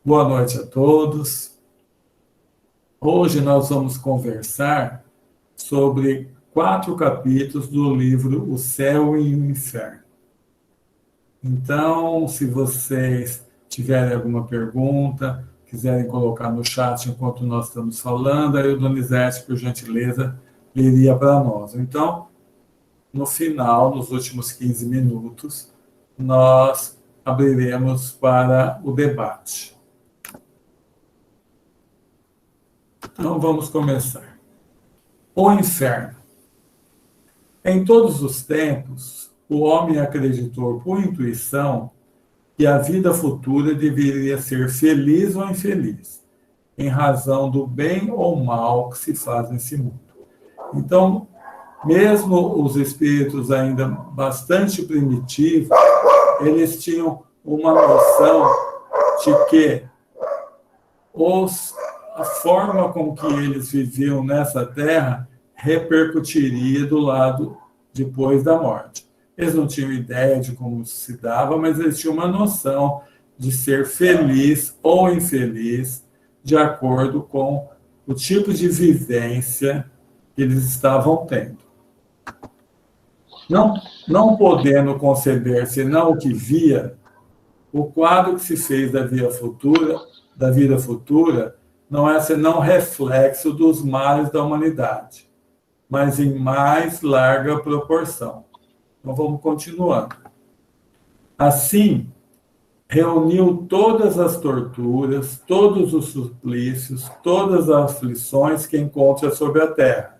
Boa noite a todos. Hoje nós vamos conversar sobre 4 capítulos do livro O Céu e o Inferno. Então, se vocês tiverem alguma pergunta, quiserem colocar no chat enquanto nós estamos falando, aí o Donizete, por gentileza, leria para nós. Então, no final, nos últimos 15 minutos, nós abriremos para o debate. Então, vamos começar. O inferno. Em todos os tempos, o homem acreditou por intuição que a vida futura deveria ser feliz ou infeliz, em razão do bem ou mal que se faz nesse mundo. Então, mesmo os espíritos ainda bastante primitivos, eles tinham uma noção de que a forma com que eles viviam nessa terra repercutiria do lado depois da morte. Eles não tinham ideia de como se dava, mas eles tinham uma noção de ser feliz ou infeliz de acordo com o tipo de vivência que eles estavam tendo. Não podendo conceber senão o que via, o quadro que se fez da vida futura não é senão reflexo dos males da humanidade, mas em mais larga proporção. Então, vamos continuando. Assim, reuniu todas as torturas, todos os suplícios, todas as aflições que encontra sobre a terra.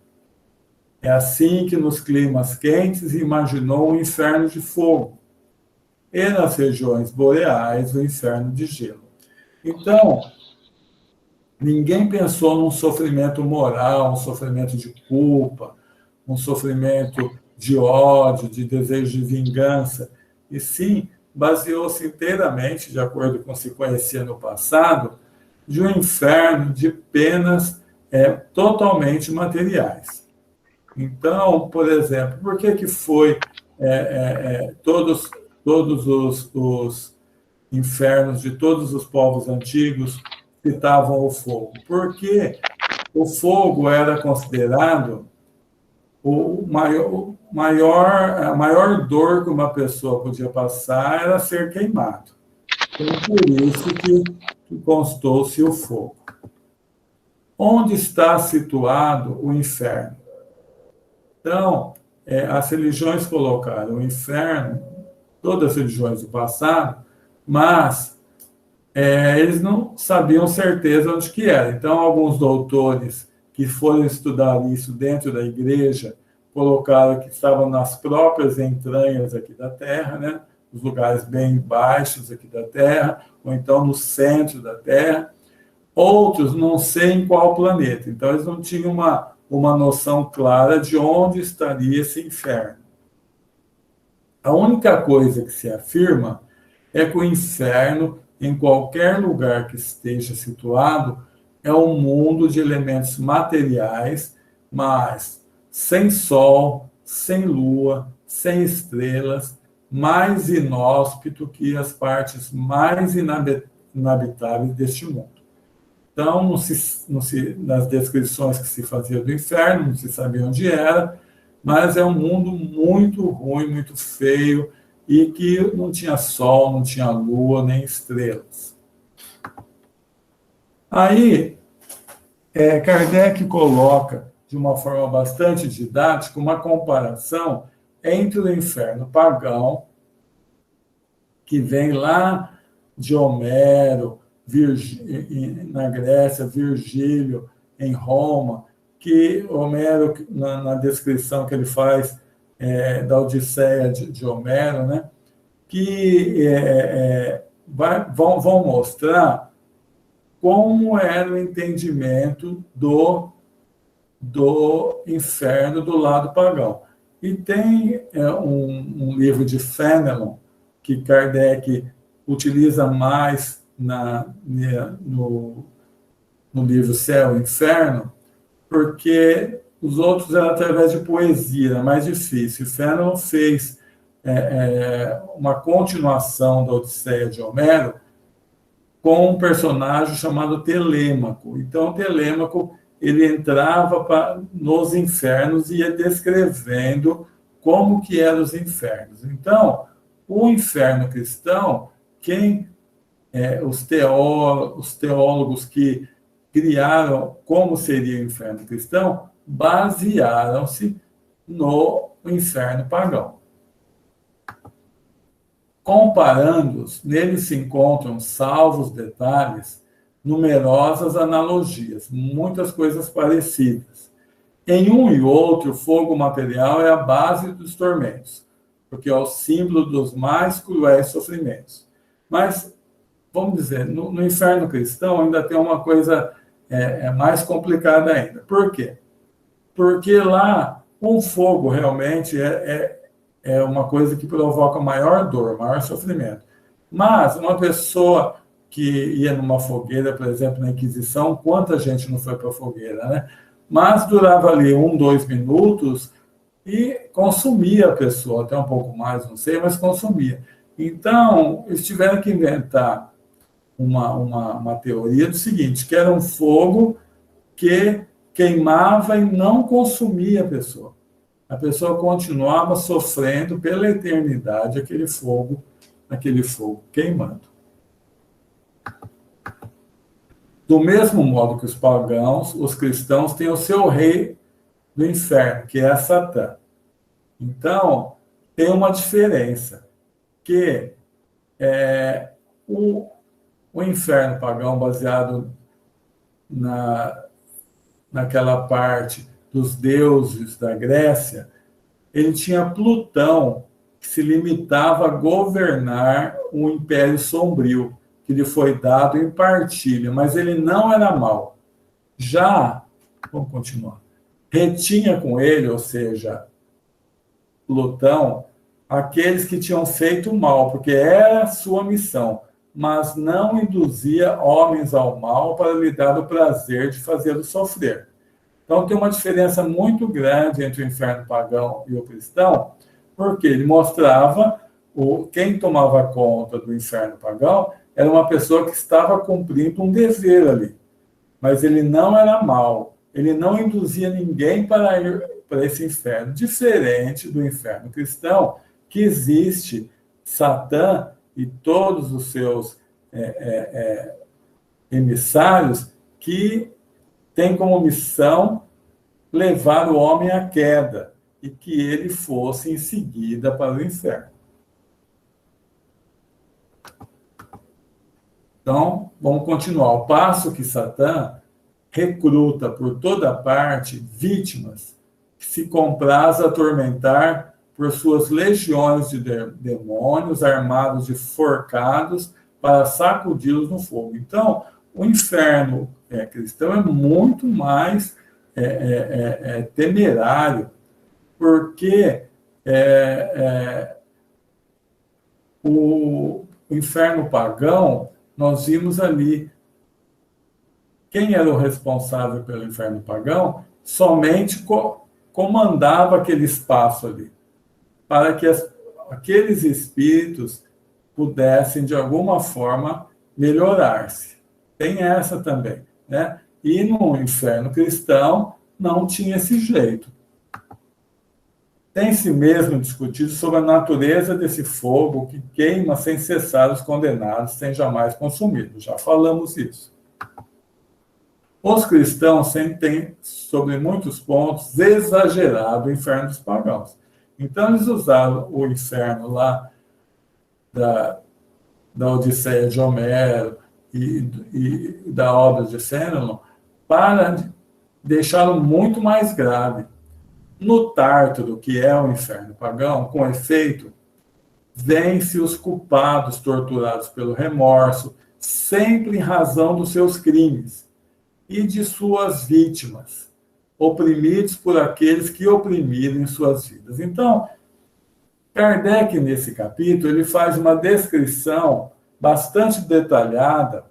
É assim que nos climas quentes imaginou um inferno de fogo, e nas regiões boreais o inferno de gelo. Então, ninguém pensou num sofrimento moral, um sofrimento de culpa, um sofrimento de ódio, de desejo de vingança, e sim baseou-se inteiramente, de acordo com o que se conhecia no passado, de um inferno de penas totalmente materiais. Então, por exemplo, por que foi todos os infernos de todos os povos antigos citavam o fogo? Porque o fogo era considerado a maior dor que uma pessoa podia passar era ser queimado. Então, por isso que constou-se o fogo. Onde está situado o inferno? Então, as religiões colocaram o inferno, todas as religiões do passado, mas eles não sabiam certeza onde que era. Então, alguns doutores que foram estudar isso dentro da igreja colocaram que estavam nas próprias entranhas aqui da Terra, né? Os lugares bem baixos aqui da Terra, ou então no centro da Terra. Outros, não sei em qual planeta. Então, eles não tinham uma noção clara de onde estaria esse inferno. A única coisa que se afirma é que o inferno, em qualquer lugar que esteja situado, é um mundo de elementos materiais, mas sem sol, sem lua, sem estrelas, mais inóspito que as partes mais inabitáveis deste mundo. Então, nas descrições que se fazia do inferno, não se sabia onde era, mas é um mundo muito ruim, muito feio, e que não tinha sol, não tinha lua, nem estrelas. Aí, Kardec coloca, de uma forma bastante didática, uma comparação entre o inferno pagão, que vem lá de Homero, na Grécia, Virgílio, em Roma, que Homero, na descrição que ele faz da Odisseia de Homero, né, que vão mostrar como era o entendimento do inferno do lado pagão. E tem um livro de Fénelon, que Kardec utiliza mais no livro Céu e Inferno, porque os outros eram através de poesia, é mais difícil. Fénelon fez uma continuação da Odisseia de Homero, com um personagem chamado Telêmaco. Então, Telêmaco, ele entrava nos infernos e ia descrevendo como que eram os infernos. Então, o inferno cristão, os teólogos que criaram como seria o inferno cristão, basearam-se no inferno pagão. Comparando-os, neles se encontram, salvos detalhes, numerosas analogias, muitas coisas parecidas. Em um e outro, o fogo material é a base dos tormentos, porque é o símbolo dos mais cruéis sofrimentos. Mas, vamos dizer, no inferno cristão ainda tem uma coisa mais complicada ainda. Por quê? Porque lá o fogo realmente é uma coisa que provoca maior dor, maior sofrimento. Mas uma pessoa que ia numa fogueira, por exemplo, na Inquisição, quanta gente não foi para a fogueira, né? Mas durava ali 1, 2 minutos e consumia a pessoa, até um pouco mais, não sei, mas consumia. Então, eles tiveram que inventar uma teoria do seguinte, que era um fogo que queimava e não consumia a pessoa. A pessoa continuava sofrendo pela eternidade aquele fogo queimando. Do mesmo modo que os pagãos, os cristãos têm o seu rei do inferno, que é Satã. Então, tem uma diferença, que o inferno pagão, baseado naquela parte dos deuses da Grécia, ele tinha Plutão, que se limitava a governar um império sombrio, que lhe foi dado em partilha, mas ele não era mau. Já, vamos continuar, retinha com ele, ou seja, Plutão, aqueles que tinham feito mal, porque era a sua missão, mas não induzia homens ao mal para lhe dar o prazer de fazê-los sofrer. Então, tem uma diferença muito grande entre o inferno pagão e o cristão, porque ele mostrava quem tomava conta do inferno pagão era uma pessoa que estava cumprindo um dever ali, mas ele não era mau, ele não induzia ninguém para ir para esse inferno, diferente do inferno cristão, que existe Satã e todos os seus emissários que têm como missão levar o homem à queda e que ele fosse em seguida para o inferno. Então, vamos continuar. Ao passo que Satã recruta por toda parte vítimas que se compraz a atormentar por suas legiões de demônios armados de forcados para sacudi-los no fogo. Então, o inferno cristão é muito mais temerário, porque o inferno pagão, nós vimos ali, quem era o responsável pelo inferno pagão, somente comandava aquele espaço ali, para que aqueles espíritos pudessem, de alguma forma, melhorar-se. Tem essa também, né? E no inferno cristão não tinha esse jeito. Tem-se mesmo discutido sobre a natureza desse fogo que queima sem cessar os condenados, sem jamais consumi-los. Já falamos isso. Os cristãos sempre têm, sobre muitos pontos, exagerado o inferno dos pagãos. Então, eles usaram o inferno lá da Odisseia de Homero e da obra de Fénelon para deixá-lo muito mais grave. No Tártaro, que é o inferno pagão, com efeito, vêm-se os culpados torturados pelo remorso, sempre em razão dos seus crimes e de suas vítimas, oprimidos por aqueles que oprimiram em suas vidas. Então, Kardec, nesse capítulo, ele faz uma descrição bastante detalhada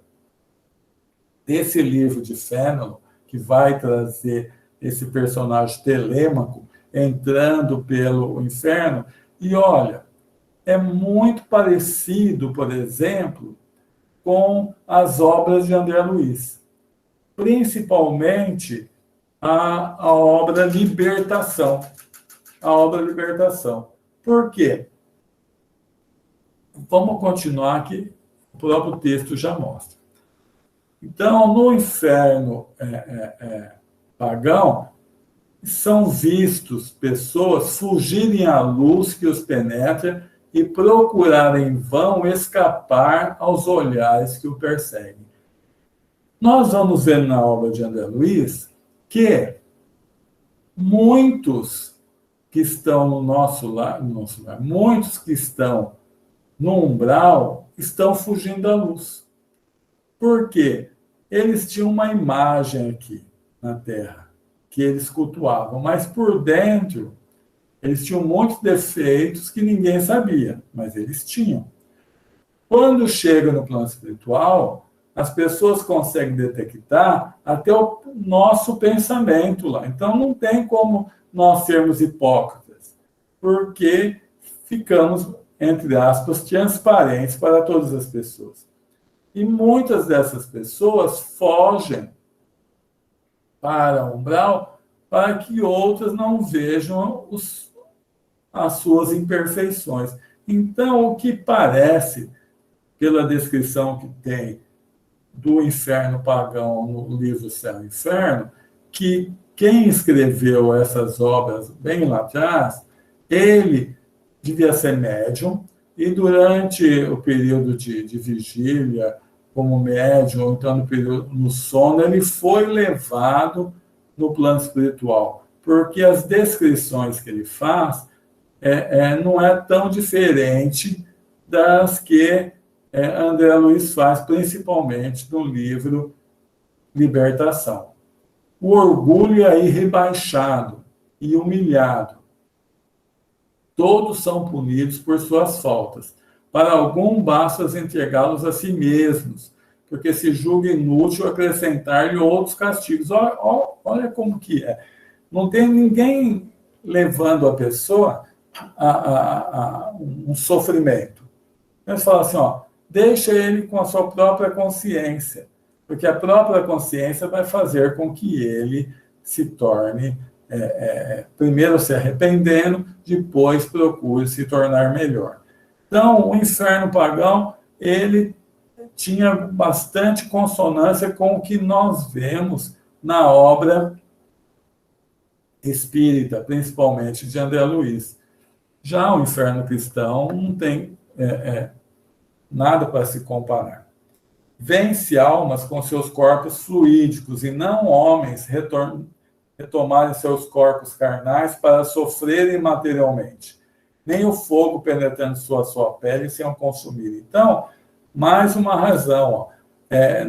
desse livro de Fénelon, que vai trazer esse personagem Telêmaco entrando pelo inferno. E olha, é muito parecido, por exemplo, com as obras de André Luiz, principalmente a obra Libertação. A obra Libertação. Por quê? Vamos continuar aqui, o próprio texto já mostra. Então, no inferno pagão, são vistos pessoas fugirem à luz que os penetra e procurarem em vão escapar aos olhares que o perseguem. Nós vamos ver na obra de André Luiz que muitos que estão no nosso lar, muitos que estão no umbral, estão fugindo da luz. Por quê? Eles tinham uma imagem aqui na Terra, que eles cultuavam, mas por dentro, eles tinham muitos defeitos que ninguém sabia, mas eles tinham. Quando chega no plano espiritual, as pessoas conseguem detectar até o nosso pensamento lá. Então, não tem como nós sermos hipócritas, porque ficamos, entre aspas, transparentes para todas as pessoas. E muitas dessas pessoas fogem para o umbral para que outras não vejam as suas imperfeições. Então, o que parece, pela descrição que tem do inferno pagão no livro Céu e Inferno, que quem escreveu essas obras bem lá atrás, ele devia ser médium, e durante o período de vigília, como médium, ou então no sono, ele foi levado no plano espiritual, porque as descrições que ele faz não é tão diferente das que André Luiz faz, principalmente no livro Libertação. O orgulho é aí rebaixado e humilhado. Todos são punidos por suas faltas. Para algum, basta entregá-los a si mesmos, porque se julga inútil acrescentar-lhe outros castigos. Olha como que é. Não tem ninguém levando a pessoa a um sofrimento. Eles falam assim, deixa ele com a sua própria consciência, porque a própria consciência vai fazer com que ele se torne, primeiro se arrependendo, depois procure se tornar melhor. Então, o inferno pagão, ele tinha bastante consonância com o que nós vemos na obra espírita, principalmente de André Luiz. Já o inferno cristão não tem nada para se comparar. Vence almas com seus corpos fluídicos e não homens retomarem seus corpos carnais para sofrerem materialmente, nem o fogo penetrando sua pele sem o consumir. Então, mais uma razão.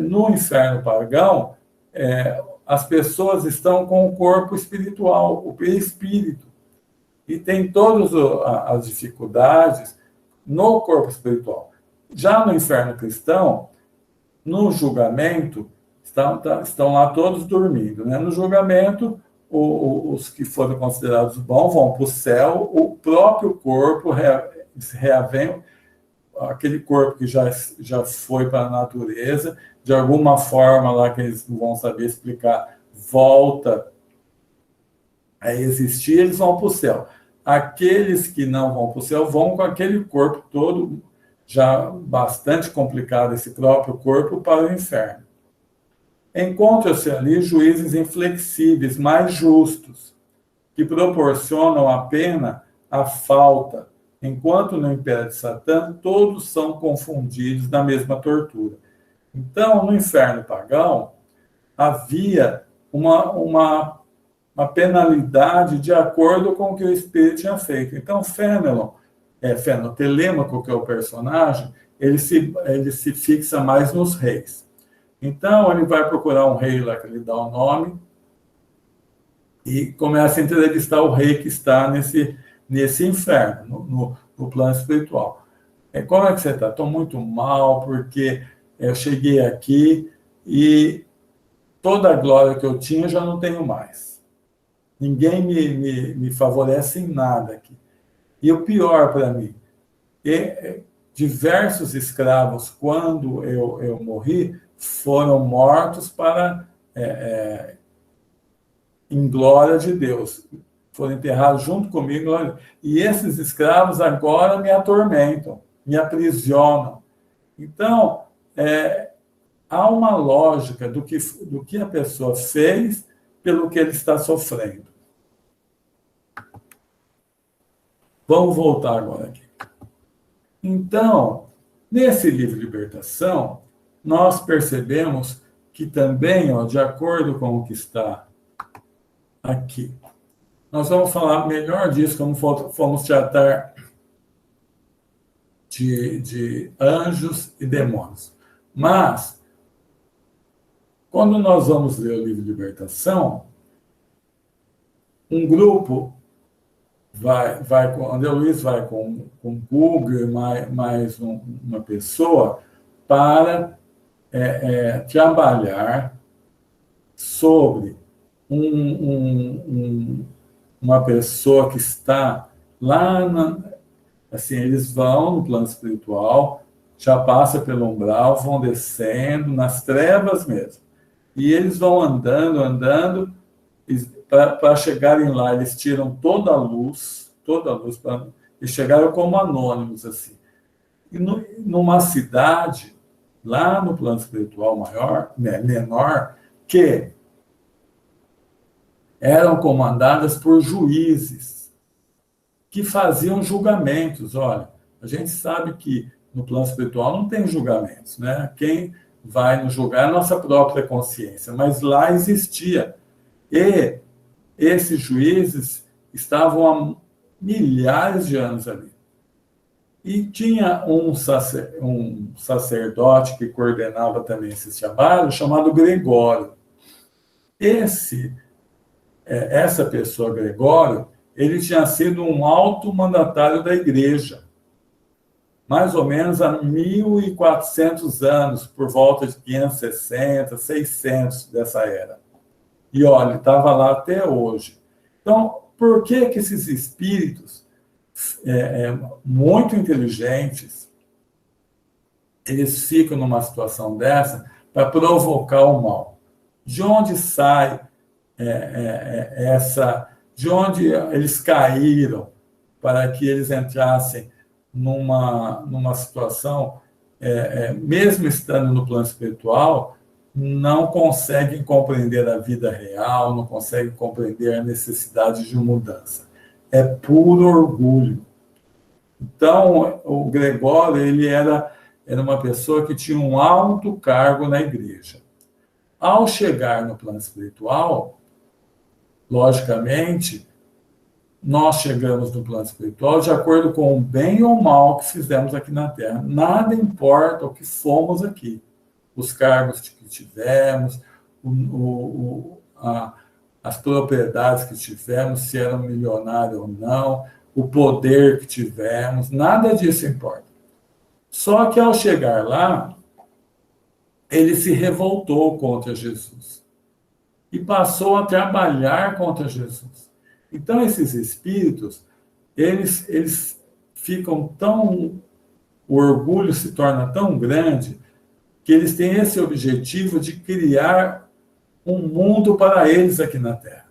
No inferno pagão, as pessoas estão com o corpo espiritual, o perispírito, e tem todas as dificuldades no corpo espiritual. Já no inferno cristão, no julgamento, estão lá todos dormindo. Né? No julgamento, os que foram considerados bons vão para o céu, o próprio corpo reavém, aquele corpo que já foi para a natureza, de alguma forma lá que eles não vão saber explicar, volta a existir, eles vão para o céu. Aqueles que não vão para o céu vão com aquele corpo todo, já bastante complicado, esse próprio corpo, para o inferno. Encontram-se ali juízes inflexíveis, mais justos, que proporcionam a pena à falta, enquanto no Império de Satã todos são confundidos na mesma tortura. Então, no inferno pagão, havia uma penalidade de acordo com o que o espírito tinha feito. Então, Fénelon, Telêmaco, que é o personagem, ele se fixa mais nos reis. Então, ele vai procurar um rei lá que ele dá o nome e começa a entrevistar o rei que está nesse inferno, no plano espiritual. Como é que você está? Estou muito mal, porque eu cheguei aqui e toda a glória que eu tinha já não tenho mais. Ninguém me favorece em nada aqui. E o pior para mim, diversos escravos, quando eu morri, foram mortos em glória de Deus. Foram enterrados junto comigo. E esses escravos agora me atormentam, me aprisionam. Então, há uma lógica do que a pessoa fez pelo que ele está sofrendo. Vamos voltar agora aqui. Então, nesse livro Libertação, nós percebemos que também, de acordo com o que está aqui, nós vamos falar melhor disso, como fomos tratar de anjos e demônios. Mas, quando nós vamos ler o livro Libertação, um grupo André Luiz vai com Google mais uma pessoa para trabalhar sobre uma pessoa que está lá, assim, eles vão no plano espiritual, já passa pelo umbral, vão descendo, nas trevas mesmo. E eles vão andando, para chegarem lá, eles tiram toda a luz, e chegaram como anônimos, assim. E numa cidade, lá no plano espiritual menor, que eram comandadas por juízes que faziam julgamentos. Olha, a gente sabe que no plano espiritual não tem julgamentos, né? Quem vai nos julgar é a nossa própria consciência, mas lá existia. E esses juízes estavam há milhares de anos ali. E tinha um sacerdote que coordenava também esse trabalho, chamado Gregório. Essa pessoa, Gregório, ele tinha sido um alto mandatário da igreja, mais ou menos há 1.400 anos, por volta de 560, 600 dessa era. E olha, ele estava lá até hoje. Então, por que esses espíritos muito inteligentes, eles ficam numa situação dessa para provocar o mal? De onde sai de onde eles caíram para que eles entrassem numa situação, mesmo estando no plano espiritual, não conseguem compreender a vida real, não conseguem compreender a necessidade de mudança. É puro orgulho. Então, o Gregório, ele era uma pessoa que tinha um alto cargo na igreja. Ao chegar no plano espiritual, logicamente, nós chegamos no plano espiritual de acordo com o bem ou o mal que fizemos aqui na Terra. Nada importa o que fomos aqui. Os cargos que tivemos, as propriedades que tivemos, se eram milionários ou não, o poder que tivemos, nada disso importa. Só que ao chegar lá, ele se revoltou contra Jesus e passou a trabalhar contra Jesus. Então, esses espíritos, eles ficam tão... O orgulho se torna tão grande que eles têm esse objetivo de criar um mundo para eles aqui na Terra.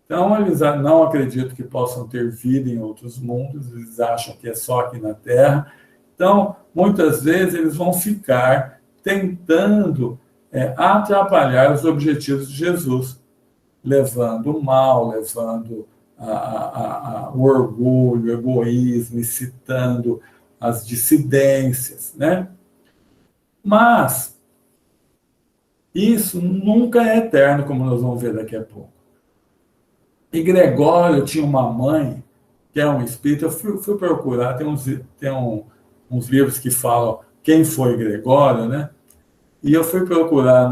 Então, eles não acreditam que possam ter vida em outros mundos, eles acham que é só aqui na Terra. Então, muitas vezes, eles vão ficar tentando atrapalhar os objetivos de Jesus, levando o mal, levando o orgulho, o egoísmo, incitando as dissidências, né? Mas isso nunca é eterno, como nós vamos ver daqui a pouco. E Gregório tinha uma mãe, que é um espírito. Eu fui procurar, tem uns livros que falam quem foi Gregório, né? E eu fui procurar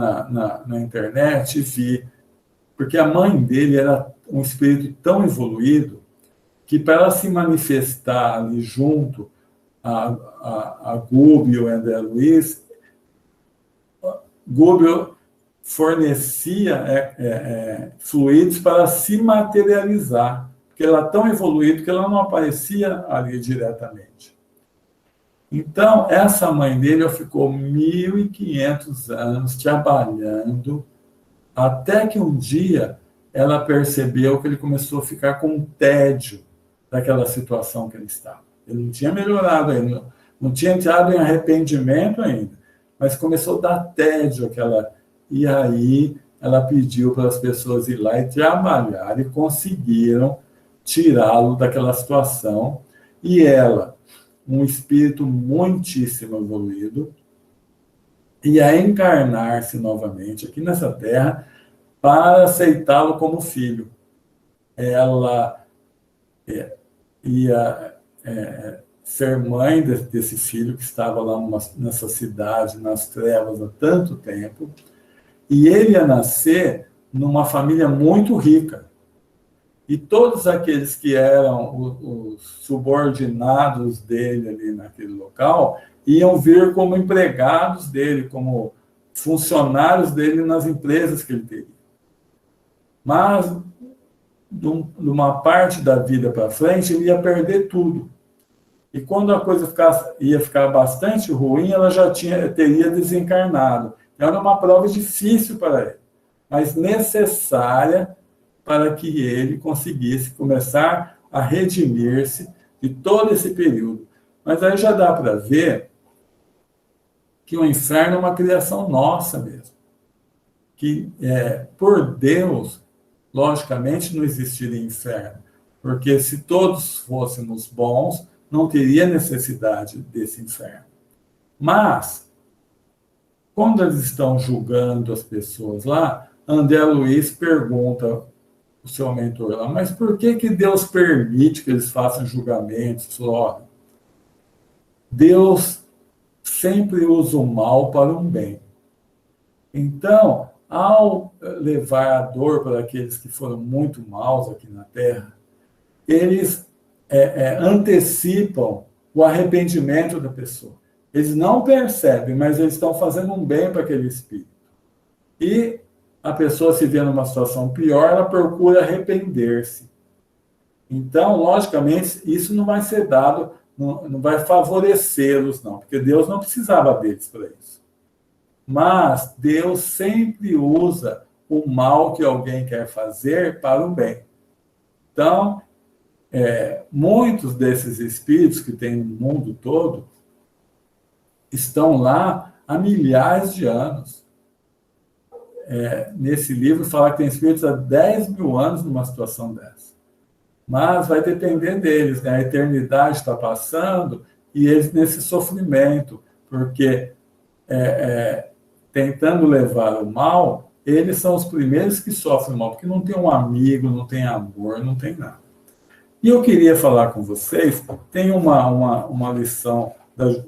na internet e vi, porque a mãe dele era um espírito tão evoluído que, para ela se manifestar ali junto a Gubbio e André Luiz, Gubbio fornecia fluidos para se materializar, porque ela era tão evoluída que ela não aparecia ali diretamente. Então, essa mãe dele ficou 1.500 anos trabalhando, até que um dia ela percebeu que ele começou a ficar com tédio daquela situação que ele estava. Ele não tinha melhorado ainda, não tinha entrado em arrependimento ainda, mas começou a dar tédio aquela. E aí ela pediu para as pessoas ir lá e trabalhar, e conseguiram tirá-lo daquela situação. E ela, um espírito muitíssimo evoluído, ia encarnar-se novamente aqui nessa terra para aceitá-lo como filho. Ela ia ser mãe desse filho que estava lá nessa cidade, nas trevas, há tanto tempo, e ele ia nascer numa família muito rica. E todos aqueles que eram os subordinados dele ali naquele local iam vir como empregados dele, como funcionários dele nas empresas que ele teria. Mas, de uma parte da vida para frente, ele ia perder tudo. E quando a coisa ia ficar bastante ruim, ela já teria desencarnado. Era uma prova difícil para ele, mas necessária para que ele conseguisse começar a redimir-se de todo esse período. Mas aí já dá para ver que o inferno é uma criação nossa mesmo. Que, por Deus, logicamente não existiria inferno, porque se todos fôssemos bons, não teria necessidade desse inferno. Mas, quando eles estão julgando as pessoas lá, André Luiz pergunta o seu mentor lá, mas por que Deus permite que eles façam julgamentos? Olha, Deus sempre usa o mal para um bem. Então, ao levar a dor para aqueles que foram muito maus aqui na Terra, eles antecipam o arrependimento da pessoa. Eles não percebem, mas eles estão fazendo um bem para aquele espírito. E a pessoa se vê numa situação pior, ela procura arrepender-se. Então, logicamente, isso não vai ser dado, não vai favorecê-los, não, porque Deus não precisava deles para isso. Mas Deus sempre usa o mal que alguém quer fazer para o bem. Então, muitos desses espíritos que tem no mundo todo estão lá há milhares de anos. Nesse livro fala que tem espíritos há 10 mil anos numa situação dessa. Mas vai depender deles, né? A eternidade está passando e eles nesse sofrimento, porque tentando levar o mal, eles são os primeiros que sofrem o mal, porque não tem um amigo, não tem amor, não tem nada. E eu queria falar com vocês, tem uma lição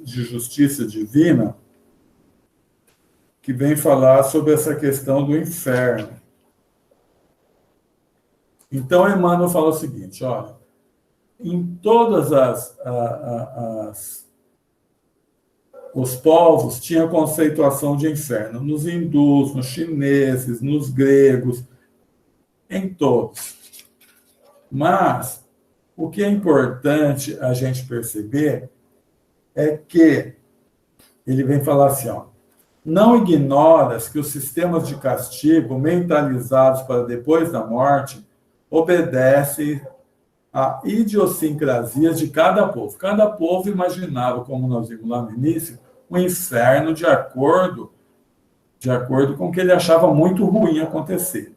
de justiça divina que vem falar sobre essa questão do inferno. Então, Emmanuel fala o seguinte, olha, em todas os povos tinham conceituação de inferno, nos hindus, nos chineses, nos gregos, em todos. Mas o que é importante a gente perceber é que ele vem falar assim, ó, não ignoras que os sistemas de castigo mentalizados para depois da morte obedecem a idiosincrasias de cada povo. Cada povo imaginava, como nós vimos lá no início, um inferno de acordo com o que ele achava muito ruim acontecer.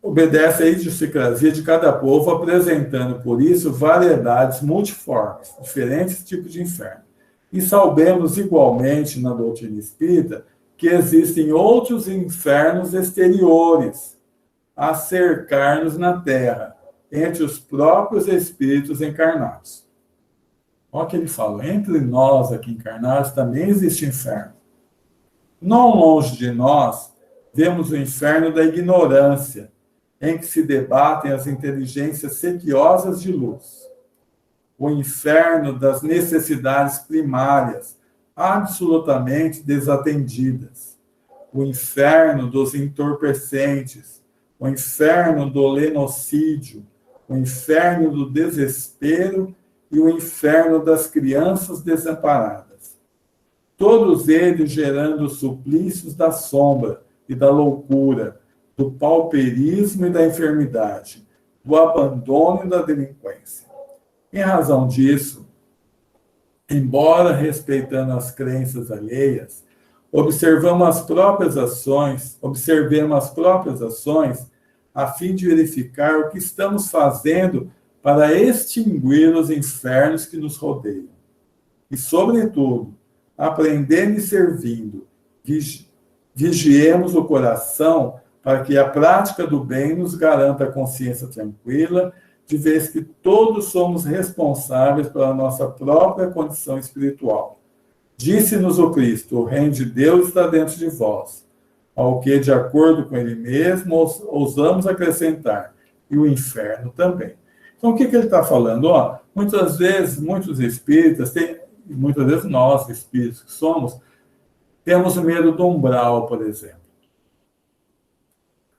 Obedece a idiosincrasia de cada povo, apresentando, por isso, variedades multiformes, diferentes tipos de inferno. E sabemos igualmente, na doutrina espírita, que existem outros infernos exteriores a cercar-nos na Terra, entre os próprios espíritos encarnados. Olha o que ele fala, entre nós aqui encarnados também existe inferno. Não longe de nós, vemos o inferno da ignorância, em que se debatem as inteligências sequiosas de luz. O inferno das necessidades primárias, absolutamente desatendidas. O inferno dos entorpecentes, o inferno do lenocídio, o inferno do desespero e o inferno das crianças desamparadas. Todos eles gerando suplícios da sombra e da loucura, do pauperismo e da enfermidade, do abandono e da delinquência. Em razão disso, embora respeitando as crenças alheias, observemos as próprias ações, a fim de verificar o que estamos fazendo para extinguir os infernos que nos rodeiam. E, sobretudo, aprendendo e servindo, vigiemos o coração para que a prática do bem nos garanta a consciência tranquila, de vez que todos somos responsáveis pela nossa própria condição espiritual. Disse-nos o Cristo: o reino de Deus está dentro de vós, ao que, de acordo com ele mesmo, ousamos acrescentar, e o inferno também. Então, o que ele está falando? Muitas vezes, muitos espíritas, muitas vezes nós, espíritos que somos, temos medo do umbral, por exemplo.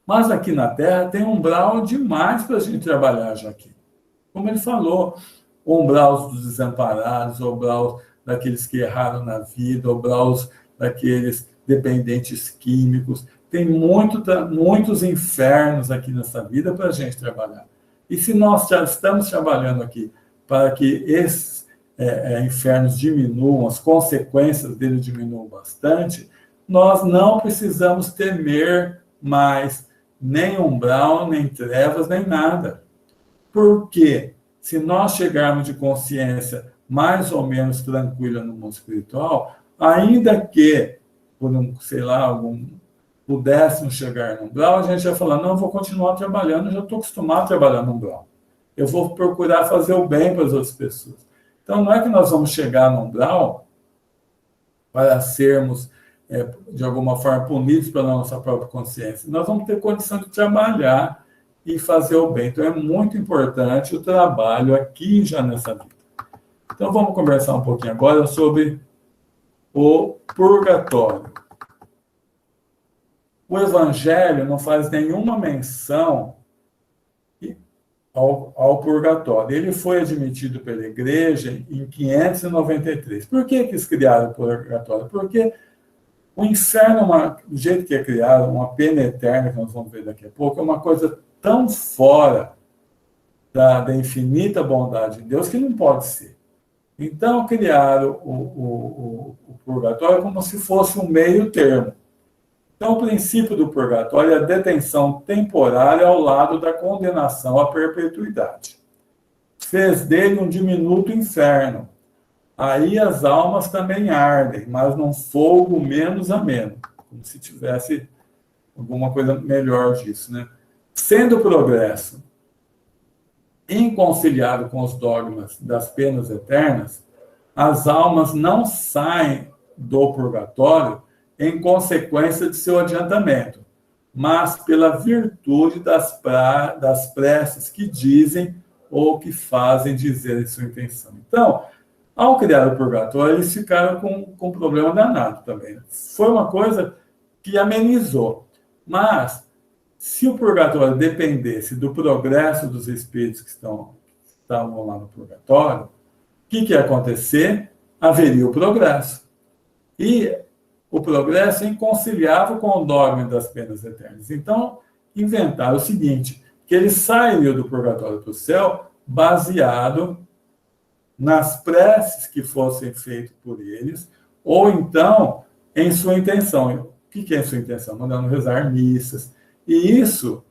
Mas aqui na Terra tem umbral demais para a gente trabalhar já aqui. Como ele falou, o umbral dos desamparados, o umbral daqueles que erraram na vida, o umbral daqueles dependentes químicos. Tem muitos infernos aqui nessa vida para a gente trabalhar. E se nós já estamos trabalhando aqui para que esses infernos diminuam, as consequências dele diminuam bastante, nós não precisamos temer mais nem umbral, nem trevas, nem nada. Porque se nós chegarmos de consciência mais ou menos tranquila no mundo espiritual, ainda que, pudéssemos chegar no umbral, a gente vai falar, não, eu vou continuar trabalhando, eu já estou acostumado a trabalhar no umbral. Eu vou procurar fazer o bem para as outras pessoas. Então, não é que nós vamos chegar no umbral para sermos, de alguma forma, punidos pela nossa própria consciência. Nós vamos ter condição de trabalhar e fazer o bem. Então, é muito importante o trabalho aqui já nessa vida. Então, vamos conversar um pouquinho agora sobre o purgatório. O Evangelho não faz nenhuma menção ao purgatório. Ele foi admitido pela Igreja em 593. Por que eles criaram o purgatório? Porque o inferno, do jeito que é criado, uma pena eterna, que nós vamos ver daqui a pouco, é uma coisa tão fora da infinita bondade de Deus que não pode ser. Então, criaram o purgatório como se fosse um meio termo. Então, o princípio do purgatório é a detenção temporária ao lado da condenação à perpetuidade. Fez dele um diminuto inferno. Aí as almas também ardem, mas num fogo menos ameno, como se tivesse alguma coisa melhor disso, né? Sendo o progresso inconciliado com os dogmas das penas eternas, as almas não saem do purgatório em consequência de seu adiantamento, mas pela virtude das preces que dizem ou que fazem dizer em sua intenção. Então, ao criar o purgatório, eles ficaram com um problema danado também. Foi uma coisa que amenizou. Mas, se o purgatório dependesse do progresso dos espíritos que estavam lá no purgatório, o que ia acontecer? Haveria o progresso. E o progresso é inconciliável com o dogma das penas eternas. Então, inventaram o seguinte, que ele sairia do purgatório para o céu baseado nas preces que fossem feitas por eles, ou então em sua intenção. O que é sua intenção? Mandando rezar missas. E isso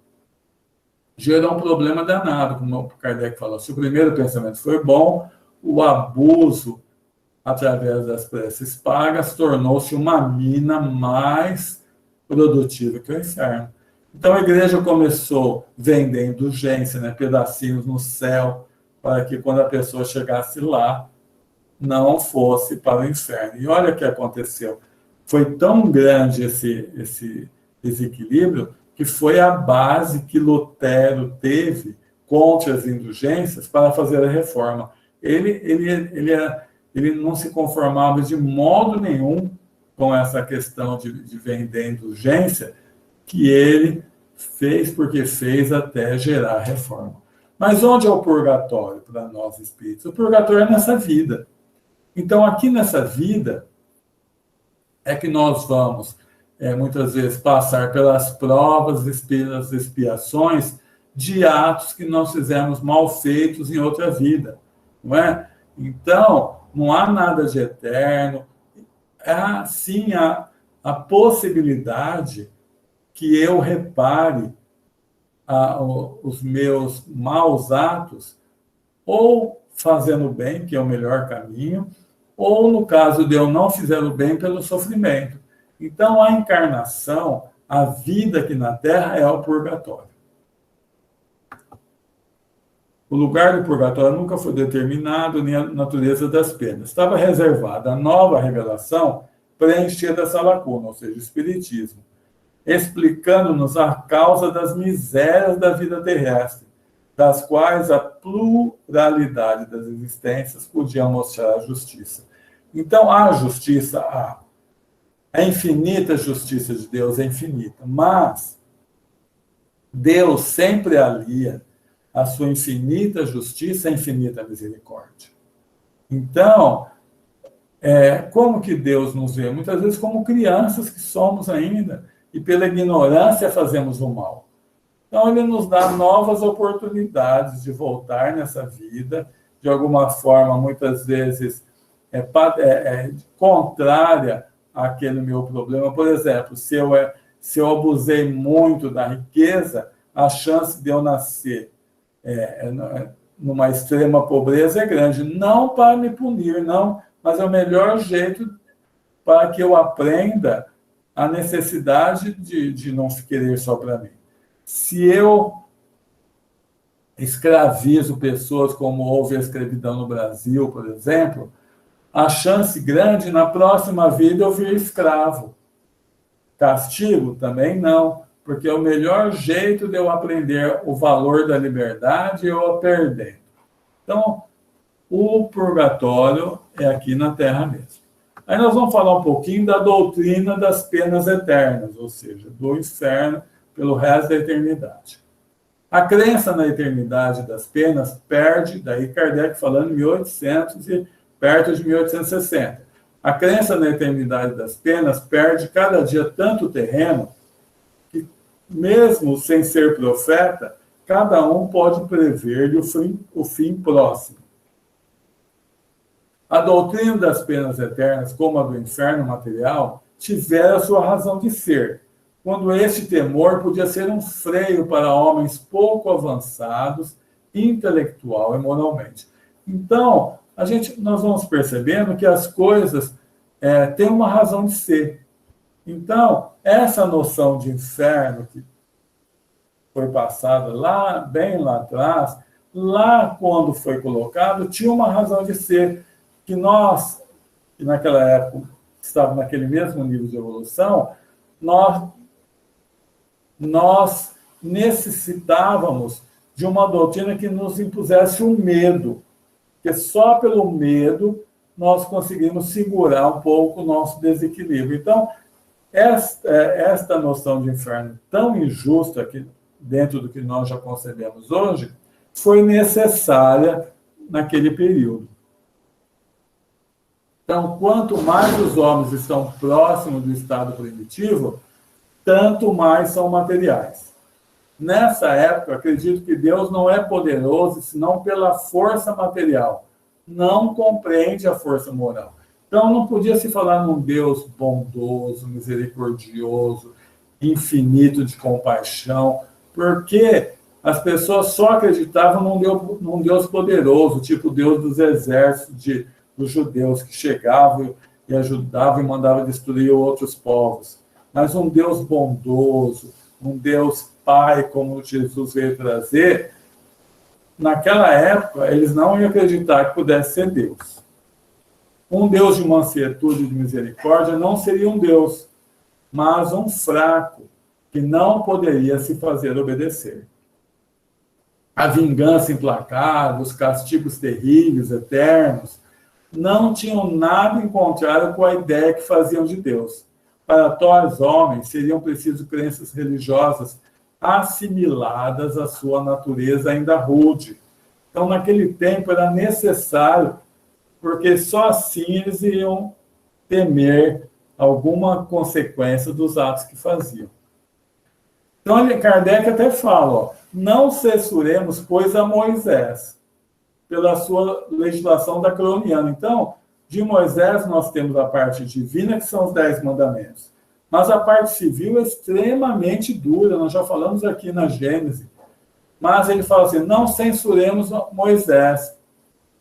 gerou um problema danado, como o Kardec falou. Se o primeiro pensamento foi bom, o abuso através das preces pagas tornou-se uma mina mais produtiva que o inferno. Então a igreja começou vendendo indulgência, né, pedacinhos no céu, para que quando a pessoa chegasse lá, não fosse para o inferno. E olha o que aconteceu. Foi tão grande esse desequilíbrio que foi a base que Lutero teve contra as indulgências para fazer a reforma. Ele não se conformava de modo nenhum com essa questão de vender indulgência, que ele fez porque fez até gerar a reforma. Mas onde é o purgatório para nós espíritos? O purgatório é nessa vida. Então, aqui nessa vida, é que nós vamos, muitas vezes, passar pelas provas, pelas expiações de atos que nós fizemos mal feitos em outra vida, não é? Então, não há nada de eterno. Há, sim, a possibilidade que eu repare os meus maus atos, ou fazendo o bem, que é o melhor caminho, ou, no caso de eu não fizer o bem, pelo sofrimento. Então, a encarnação, a vida aqui na Terra é o purgatório. O lugar do purgatório nunca foi determinado, nem a natureza das penas. Estava reservada a nova revelação preenchida essa lacuna, ou seja, o Espiritismo, explicando-nos a causa das misérias da vida terrestre, das quais a pluralidade das existências podia mostrar a justiça. Então, a justiça, a infinita justiça de Deus é infinita, mas Deus sempre alia a sua infinita justiça à infinita misericórdia. Então, como que Deus nos vê? Muitas vezes como crianças que somos ainda, e pela ignorância fazemos o mal. Então, ele nos dá novas oportunidades de voltar nessa vida, de alguma forma, muitas vezes, contrária àquele meu problema. Por exemplo, se eu abusei muito da riqueza, a chance de eu nascer numa extrema pobreza é grande. Não para me punir, não, mas é o melhor jeito para que eu aprenda a necessidade de não querer só para mim. Se eu escravizo pessoas, como houve a escravidão no Brasil, por exemplo, a chance grande, na próxima vida, eu vir escravo. Castigo? Também não, porque é o melhor jeito de eu aprender o valor da liberdade eu a perder. Então, o purgatório é aqui na Terra mesmo. Aí nós vamos falar um pouquinho da doutrina das penas eternas, ou seja, do inferno pelo resto da eternidade. A crença na eternidade das penas perde, daí Kardec falando em 1800 e perto de 1860. A crença na eternidade das penas perde cada dia tanto terreno que, mesmo sem ser profeta, cada um pode prever-lhe o fim próximo. A doutrina das penas eternas, como a do inferno material, tivera sua razão de ser, quando este temor podia ser um freio para homens pouco avançados, intelectual e moralmente. Então, nós vamos percebendo que as coisas têm uma razão de ser. Então, essa noção de inferno que foi passada bem lá atrás, lá quando foi colocado, tinha uma razão de ser, que nós, que naquela época estávamos naquele mesmo nível de evolução, nós necessitávamos de uma doutrina que nos impusesse um medo, porque só pelo medo nós conseguimos segurar um pouco o nosso desequilíbrio. Então, esta noção de inferno tão injusta, aqui, dentro do que nós já concebemos hoje, foi necessária naquele período. Então, quanto mais os homens estão próximos do estado primitivo, tanto mais são materiais. Nessa época, acredito que Deus não é poderoso, senão pela força material. Não compreende a força moral. Então, não podia se falar num Deus bondoso, misericordioso, infinito de compaixão, porque as pessoas só acreditavam num Deus poderoso, tipo o Deus dos exércitos dos judeus, que chegavam e ajudavam e mandavam destruir outros povos. Mas um Deus bondoso, um Deus Pai, como Jesus veio trazer, naquela época, eles não iam acreditar que pudesse ser Deus. Um Deus de mansuetude e de misericórdia não seria um Deus, mas um fraco, que não poderia se fazer obedecer. A vingança implacável, os castigos terríveis, eternos, não tinham nada em contrário com a ideia que faziam de Deus. Para tais homens, seriam preciso crenças religiosas assimiladas à sua natureza ainda rude. Então, naquele tempo, era necessário, porque só assim eles iriam temer alguma consequência dos atos que faziam. Então, Kardec até fala, ó, não censuremos, pois, a Moisés, pela sua legislação dacroniana. Então, de Moisés, nós temos a parte divina, que são os 10 mandamentos. Mas a parte civil é extremamente dura, nós já falamos aqui na Gênesis. Mas ele fala assim, não censuremos Moisés,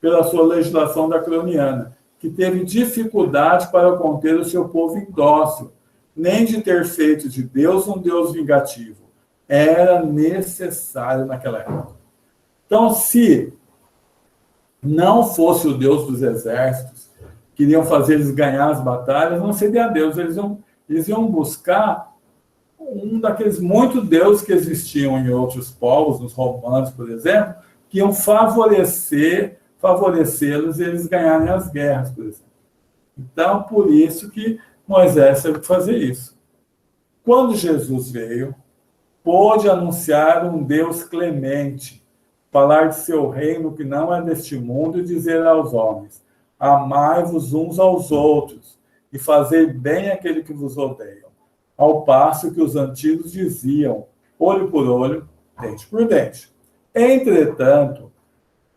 pela sua legislação dacroniana, que teve dificuldade para conter o seu povo indócil, nem de ter feito de Deus um Deus vingativo. Era necessário naquela época. Então, se não fosse o Deus dos exércitos, queriam fazer eles ganhar as batalhas, não seria Deus. Eles iam buscar um daqueles muitos deuses que existiam em outros povos, nos romanos, por exemplo, que iam favorecê-los e eles ganharem as guerras, por exemplo. Então, por isso que Moisés teve que fazer isso. Quando Jesus veio, pôde anunciar um Deus clemente, falar de seu reino que não é deste mundo e dizer aos homens, amai-vos uns aos outros e fazei bem aquele que vos odeia. Ao passo que os antigos diziam, olho por olho, dente por dente. Entretanto,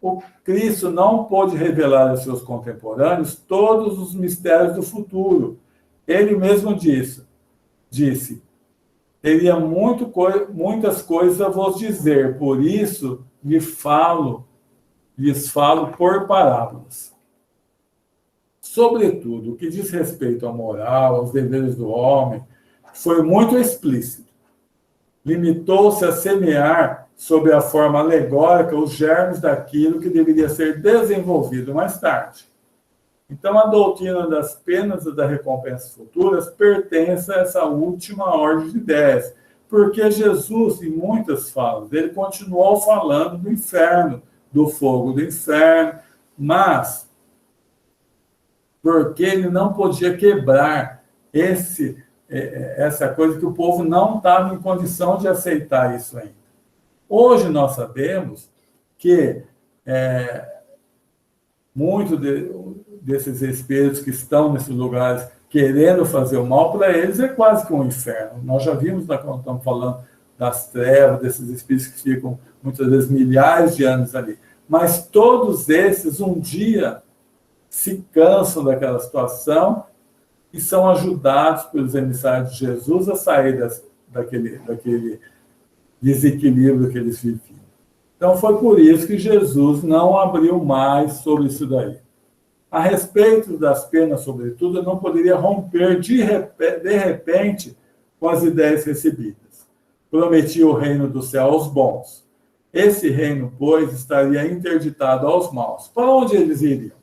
o Cristo não pôde revelar aos seus contemporâneos todos os mistérios do futuro. Ele mesmo disse, teria muitas coisas a vos dizer, por isso lhes falo por parábolas. Sobretudo, o que diz respeito à moral, aos deveres do homem, foi muito explícito. Limitou-se a semear, sob a forma alegórica, os germes daquilo que deveria ser desenvolvido mais tarde. Então, a doutrina das penas e das recompensas futuras pertence a essa última ordem de ideias, porque Jesus, em muitas falas, ele continuou falando do inferno, do fogo do inferno, mas porque ele não podia quebrar essa coisa que o povo não estava em condição de aceitar isso ainda. Hoje nós sabemos que muitos desses espíritos que estão nesses lugares querendo fazer o mal, para eles é quase que um inferno. Nós já vimos, quando estamos falando das trevas, desses espíritos que ficam muitas vezes milhares de anos ali. Mas todos esses, um dia, se cansam daquela situação e são ajudados pelos emissários de Jesus a sair daquele desequilíbrio que eles viviam. Então, foi por isso que Jesus não abriu mais sobre isso daí. A respeito das penas, sobretudo, eu não poderia romper de repente com as ideias recebidas. Prometia o reino do céu aos bons. Esse reino, pois, estaria interditado aos maus. Para onde eles iriam?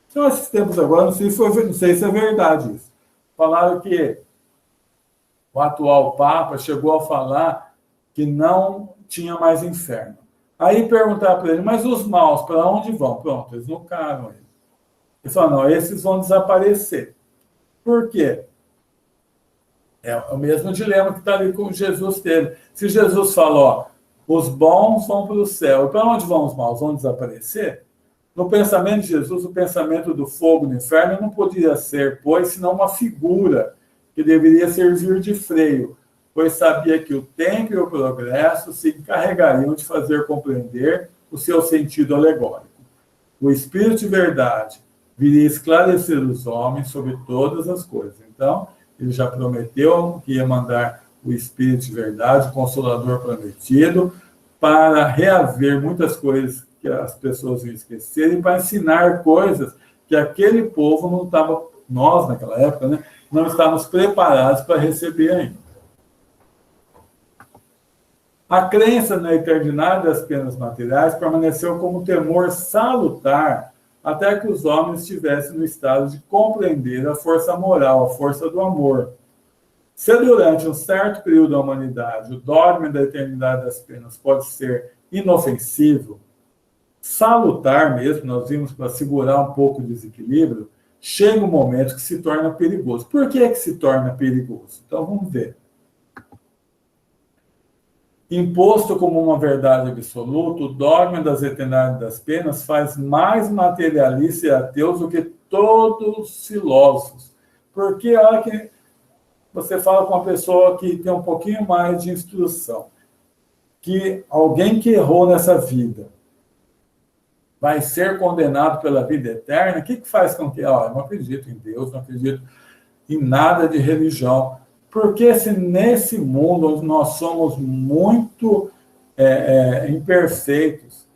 Então, esses tempos agora, não sei se é verdade isso. Falaram que o atual Papa chegou a falar que não tinha mais inferno. Aí perguntaram para ele, mas os maus, para onde vão? Pronto, eles não caram ele. Ele falou, não, esses vão desaparecer. Por quê? É o mesmo dilema que está ali com Jesus teve. Se Jesus falou, ó, os bons vão para o céu, para onde vão os maus? Vão desaparecer? No pensamento de Jesus, o pensamento do fogo no inferno não podia ser, pois, senão uma figura que deveria servir de freio, pois sabia que o tempo e o progresso se encarregariam de fazer compreender o seu sentido alegórico. O Espírito de verdade viria esclarecer os homens sobre todas as coisas. Então, ele já prometeu que ia mandar o Espírito de verdade, o Consolador prometido, para reaver muitas coisas que as pessoas iam esquecer e para ensinar coisas que aquele povo não estava, nós naquela época, né, não estávamos preparados para receber ainda. A crença na eternidade das penas materiais permaneceu como temor salutar até que os homens estivessem no estado de compreender a força moral, a força do amor. Se durante um certo período da humanidade o dogma da eternidade das penas pode ser inofensivo, salutar mesmo, nós vimos para segurar um pouco o desequilíbrio, chega um momento que se torna perigoso. Por que se torna perigoso? Então, vamos ver. Imposto como uma verdade absoluta, o dogma das eternidades das penas faz mais materialista e ateus do que todos os filósofos. Porque a hora que você fala com uma pessoa que tem um pouquinho mais de instrução, que alguém que errou nessa vida vai ser condenado pela vida eterna, o que faz com que... eu não acredito em Deus, não acredito em nada de religião. Porque se nesse mundo nós somos muito imperfeitos.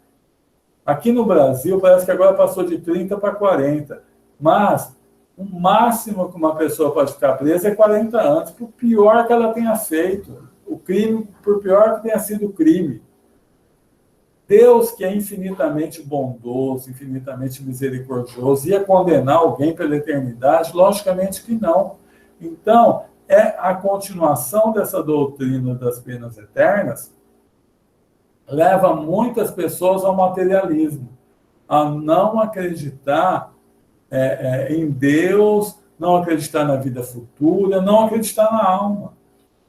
Aqui no Brasil, parece que agora passou de 30 para 40. Mas o máximo que uma pessoa pode ficar presa é 40 anos, por pior que ela tenha feito. O crime, por pior que tenha sido o crime. Deus, que é infinitamente bondoso, infinitamente misericordioso, ia condenar alguém pela eternidade? Logicamente que não. Então, é a continuação dessa doutrina das penas eternas leva muitas pessoas ao materialismo, a não acreditar em Deus, não acreditar na vida futura, não acreditar na alma.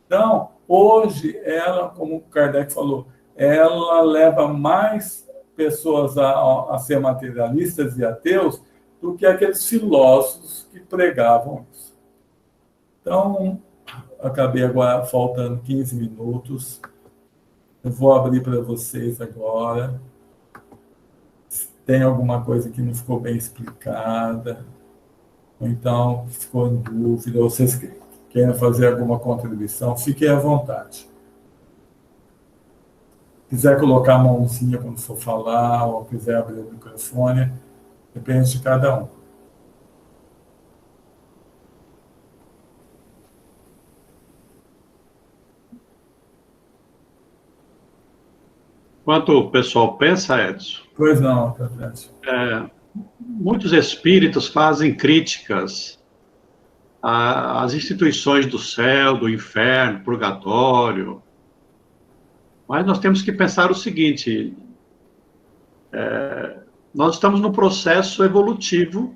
Então, hoje, ela, como Kardec falou, ela leva mais pessoas a ser materialistas e ateus do que aqueles filósofos que pregavam isso. Então, acabei agora faltando 15 minutos. Eu vou abrir para vocês agora. Se tem alguma coisa que não ficou bem explicada, ou então ficou em dúvida, ou vocês querem fazer alguma contribuição, fiquem à vontade. Quiser colocar a mãozinha quando for falar, ou quiser abrir o microfone, depende de cada um. Enquanto o pessoal pensa, Edson, Pois não, Pedro. Muitos espíritos fazem críticas às instituições do céu, do inferno, purgatório, mas nós temos que pensar o seguinte, nós estamos no processo evolutivo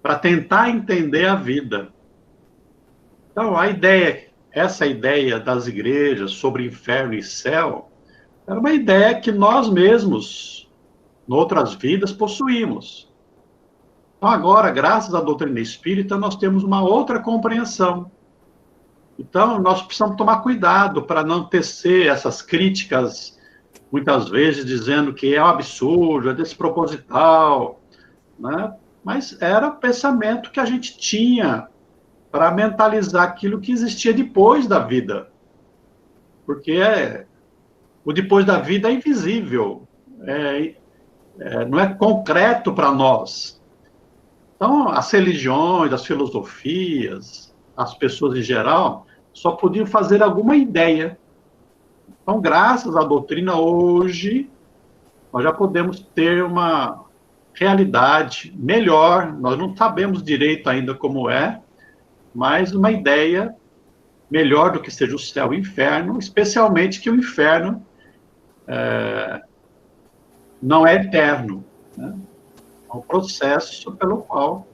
para tentar entender a vida. Então, essa ideia das igrejas sobre inferno e céu, era uma ideia que nós mesmos, em outras vidas, possuímos. Então, agora, graças à doutrina espírita, nós temos uma outra compreensão. Então, nós precisamos tomar cuidado para não tecer essas críticas, muitas vezes dizendo que é um absurdo, é desproposital, né? Mas era o pensamento que a gente tinha para mentalizar aquilo que existia depois da vida. Porque o depois da vida é invisível, não é concreto para nós. Então, as religiões, as filosofias, as pessoas em geral, só podiam fazer alguma ideia. Então, graças à doutrina, hoje, nós já podemos ter uma realidade melhor. Nós não sabemos direito ainda como é, mas uma ideia melhor do que seja o céu e o inferno, especialmente que o inferno não é eterno, né? É um processo pelo qual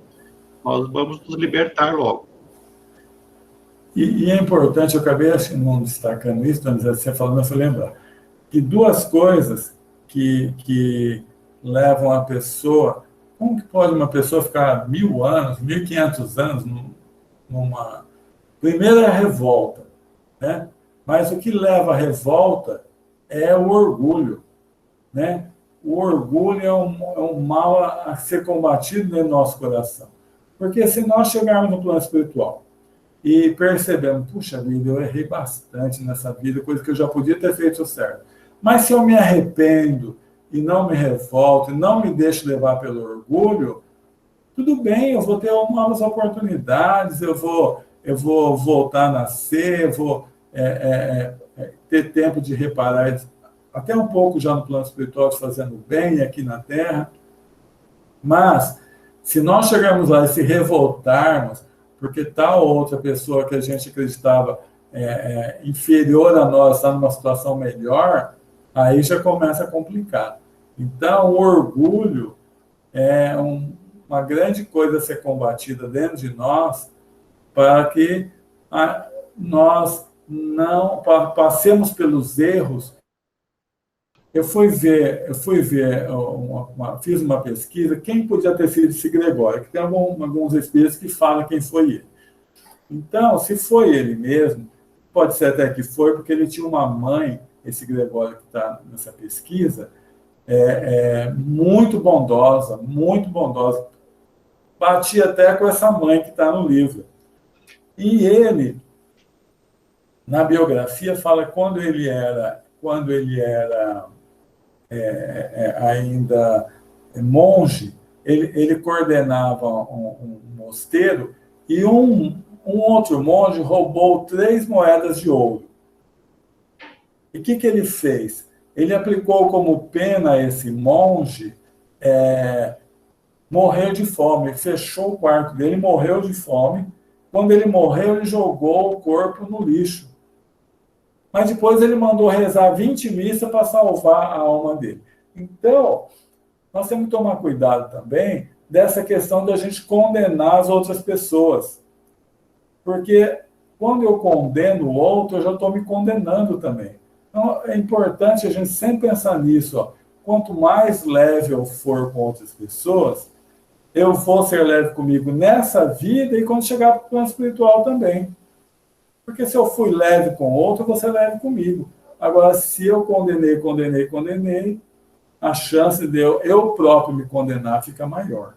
nós vamos nos libertar logo. E é importante, eu acabei não destacando isso, você falando, eu fui lembrar, que duas coisas que levam a pessoa... Como que pode uma pessoa ficar 1000 anos, 1500 anos numa... Primeiro é a revolta, né? Mas o que leva à revolta é o orgulho, né? O orgulho é um mal a ser combatido no nosso coração. Porque se nós chegarmos no plano espiritual e percebemos, puxa vida, eu errei bastante nessa vida, coisa que eu já podia ter feito certo. Mas se eu me arrependo e não me revolto, e não me deixo levar pelo orgulho, tudo bem, eu vou ter novas oportunidades, eu vou voltar a nascer, vou ter tempo de reparar até um pouco já no plano espiritual, fazendo bem aqui na Terra. Mas, se nós chegarmos lá e se revoltarmos, porque tal outra pessoa que a gente acreditava inferior a nós está numa situação melhor, aí já começa a complicar. Então, o orgulho é uma grande coisa a ser combatida dentro de nós, para que nós não passemos pelos erros. Eu fui ver, fiz uma pesquisa, quem podia ter sido esse Gregório, que tem alguns espíritos que falam quem foi ele. Então, se foi ele mesmo, pode ser até que foi, porque ele tinha uma mãe, esse Gregório que está nessa pesquisa, muito bondosa, muito bondosa. Batia até com essa mãe que está no livro. E ele, na biografia, fala que quando ele era ainda monge, ele coordenava um mosteiro e um outro monge roubou 3 moedas de ouro. E o que ele fez? Ele aplicou como pena a esse monge morrer de fome. Ele fechou o quarto dele, morreu de fome. Quando ele morreu, ele jogou o corpo no lixo. Mas depois ele mandou rezar 20 missas para salvar a alma dele. Então, nós temos que tomar cuidado também dessa questão da gente condenar as outras pessoas. Porque quando eu condeno o outro, eu já estou me condenando também. Então, é importante a gente sempre pensar nisso. Ó. Quanto mais leve eu for com outras pessoas, eu vou ser leve comigo nessa vida e quando chegar para o plano espiritual também. Porque se eu fui leve com outro, eu vou ser leve comigo. Agora, se eu condenei, a chance de eu próprio me condenar fica maior.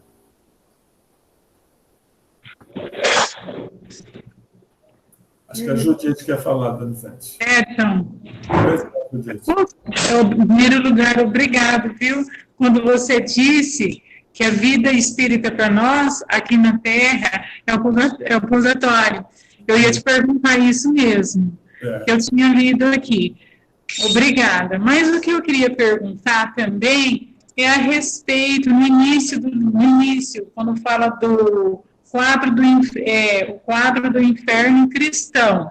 Acho que a Judite quer falar, Donizete. Então. Em primeiro lugar, obrigado, viu? Quando você disse que a vida espírita para nós, aqui na Terra, é o purgatório. Eu ia te perguntar isso mesmo. Eu tinha lido aqui. Obrigada. Mas o que eu queria perguntar também é a respeito, no início, quando fala do o quadro do inferno cristão,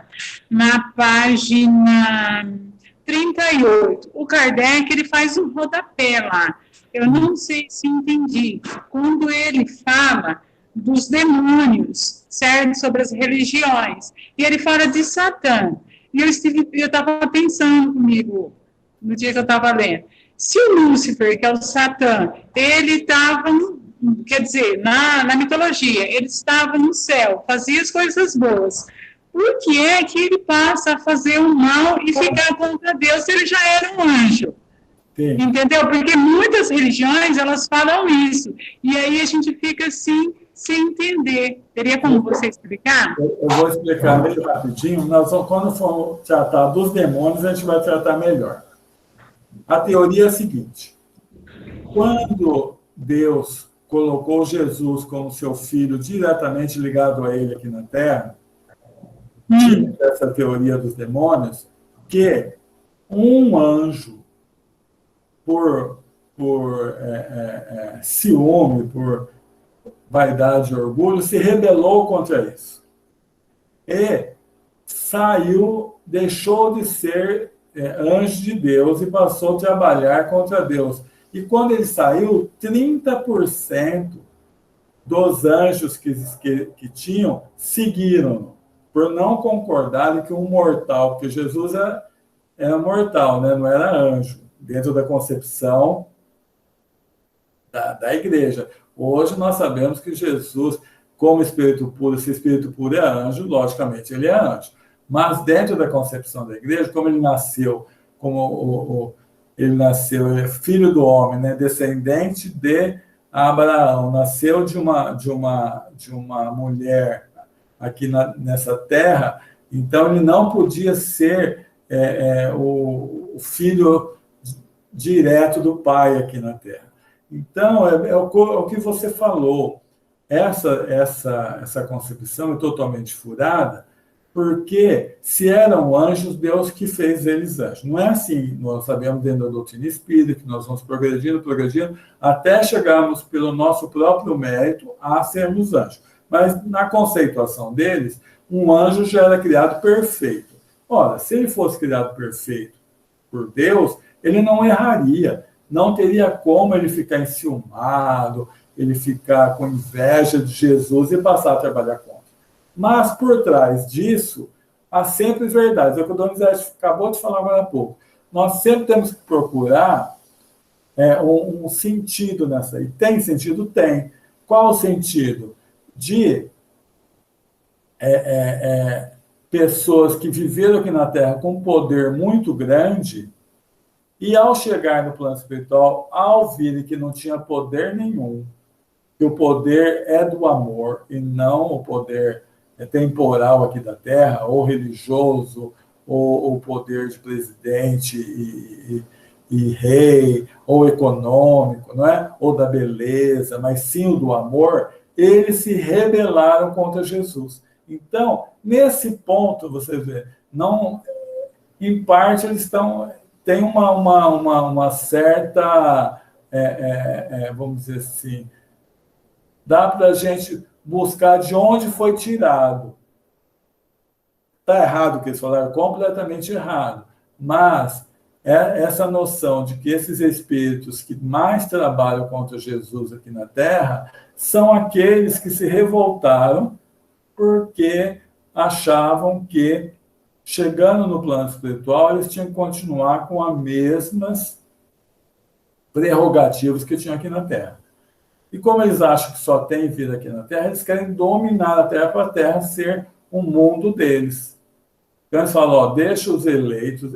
na página 38. O Kardec, ele faz um rodapé lá. Eu não sei se entendi. Quando ele fala dos demônios, certo? Sobre as religiões. E ele fala de Satã. E eu estava pensando comigo, no dia que eu estava lendo, se o Lúcifer, que é o Satã, ele estava, quer dizer, na mitologia, ele estava no céu, fazia as coisas boas. Por que é que ele passa a fazer o mal e ficar contra Deus se ele já era um anjo? Sim. Entendeu? Porque muitas religiões, elas falam isso. E aí a gente fica assim, sem entender. Teria como você explicar? Eu vou explicar meio rapidinho. Quando for tratar dos demônios, a gente vai tratar melhor. A teoria é a seguinte. Quando Deus colocou Jesus como seu filho diretamente ligado a ele aqui na Terra, tinha essa teoria dos demônios, que um anjo, por ciúme, por vaidade e orgulho, se rebelou contra isso. E saiu, deixou de ser anjo de Deus e passou a trabalhar contra Deus. E quando ele saiu, 30% dos anjos que tinham seguiram, por não concordarem que um mortal, porque Jesus era mortal, né? Não era anjo, dentro da concepção da igreja. Hoje nós sabemos que Jesus, como espírito puro, se espírito puro é anjo, logicamente ele é anjo. Mas dentro da concepção da igreja, como ele nasceu, ele é filho do homem, né, descendente de Abraão, nasceu de uma mulher aqui nessa terra, então ele não podia ser o filho direto do pai aqui na terra. Então, é o que você falou. Essa concepção é totalmente furada, porque se eram anjos, Deus que fez eles anjos. Não é assim, nós sabemos dentro da doutrina espírita que nós vamos progredindo, até chegarmos pelo nosso próprio mérito a sermos anjos. Mas na conceituação deles, um anjo já era criado perfeito. Ora, se ele fosse criado perfeito por Deus, ele não erraria. Não teria como ele ficar enciumado, ele ficar com inveja de Jesus e passar a trabalhar contra. Mas, por trás disso, há sempre verdades. É o que o Donizete acabou de falar agora há pouco. Nós sempre temos que procurar um sentido nessa. E tem sentido? Tem. Qual o sentido? De pessoas que viveram aqui na Terra com um poder muito grande e, ao chegar no plano espiritual, ao virem que não tinha poder nenhum, que o poder é do amor e não o poder temporal aqui da Terra, ou religioso, ou o poder de presidente e rei, ou econômico, não é? Ou da beleza, mas sim o do amor, eles se rebelaram contra Jesus. Então, nesse ponto, você vê, não, em parte eles têm uma certa, vamos dizer assim, dá para a gente buscar de onde foi tirado. Está errado o que eles falaram, completamente errado. Mas essa noção de que esses espíritos que mais trabalham contra Jesus aqui na Terra são aqueles que se revoltaram porque achavam que, chegando no plano espiritual, eles tinham que continuar com as mesmas prerrogativas que tinham aqui na Terra. E como eles acham que só tem vida aqui na Terra, eles querem dominar a Terra para a Terra ser um mundo deles. Então eles falam, deixa os eleitos.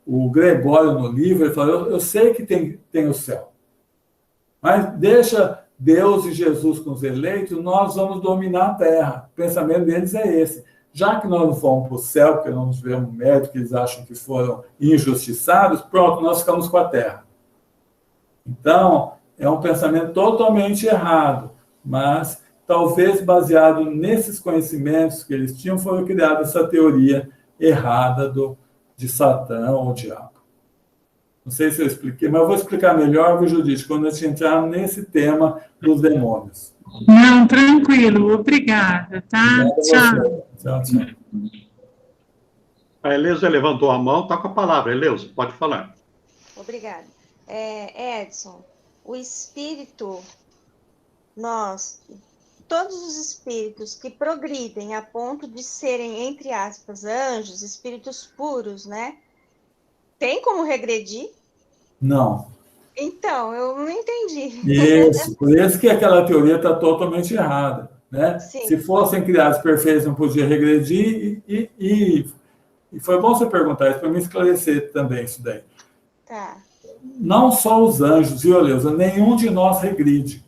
O Gregório, no livro, ele fala, eu sei que tem o céu, mas deixa Deus e Jesus com os eleitos, nós vamos dominar a Terra. O pensamento deles é esse. Já que nós não fomos para o céu, porque não nos vemos mérito, que eles acham que foram injustiçados, pronto, nós ficamos com a Terra. Então, é um pensamento totalmente errado, mas talvez baseado nesses conhecimentos que eles tinham, foi criada essa teoria errada de Satã ou diabo. Não sei se eu expliquei, mas eu vou explicar melhor, viu, Judite, quando a gente entrar nesse tema dos demônios. Não, tranquilo, obrigada, tá? Tchau. Tchau. A Eleusa levantou a mão, está com a palavra. Eleusa, pode falar. Obrigada. Edson, o espírito, todos os espíritos que progridem a ponto de serem, entre aspas, anjos, espíritos puros, né? Tem como regredir? Não. Então, eu não entendi. Isso, por isso que aquela teoria está totalmente errada. Né? Se fossem criados perfeitos, não podia regredir, e foi bom você perguntar isso para me esclarecer também isso daí. Tá. Não só os anjos, viu, Eleusa? Nenhum de nós regride.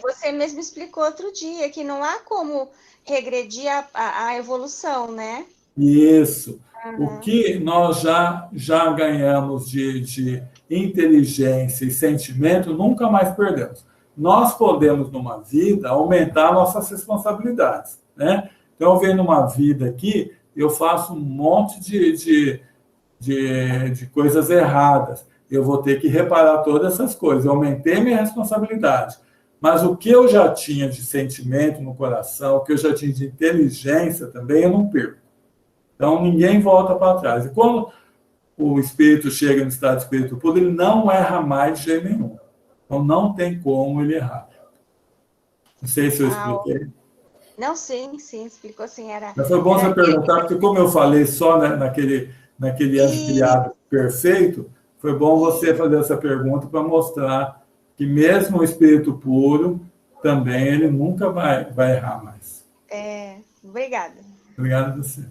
Você mesmo explicou outro dia que não há como regredir a evolução, né? Isso. O que nós já ganhamos de inteligência e sentimento, nunca mais perdemos. Nós podemos, numa vida, aumentar nossas responsabilidades. Né? Então, eu venho numa vida aqui, eu faço um monte de coisas erradas. Eu vou ter que reparar todas essas coisas. Eu aumentei minha responsabilidade. Mas o que eu já tinha de sentimento no coração, o que eu já tinha de inteligência também, eu não perco. Então, ninguém volta para trás. E quando o espírito chega no estado de espírito puro, ele não erra mais de jeito nenhum. Então, não tem como ele errar. Não sei se eu expliquei. Não, sim, explicou sim. Mas foi bom você perguntar, porque como eu falei só naquele anjo criado perfeito, foi bom você fazer essa pergunta para mostrar que mesmo o espírito puro, também ele nunca vai errar mais. Obrigada. Obrigado a você.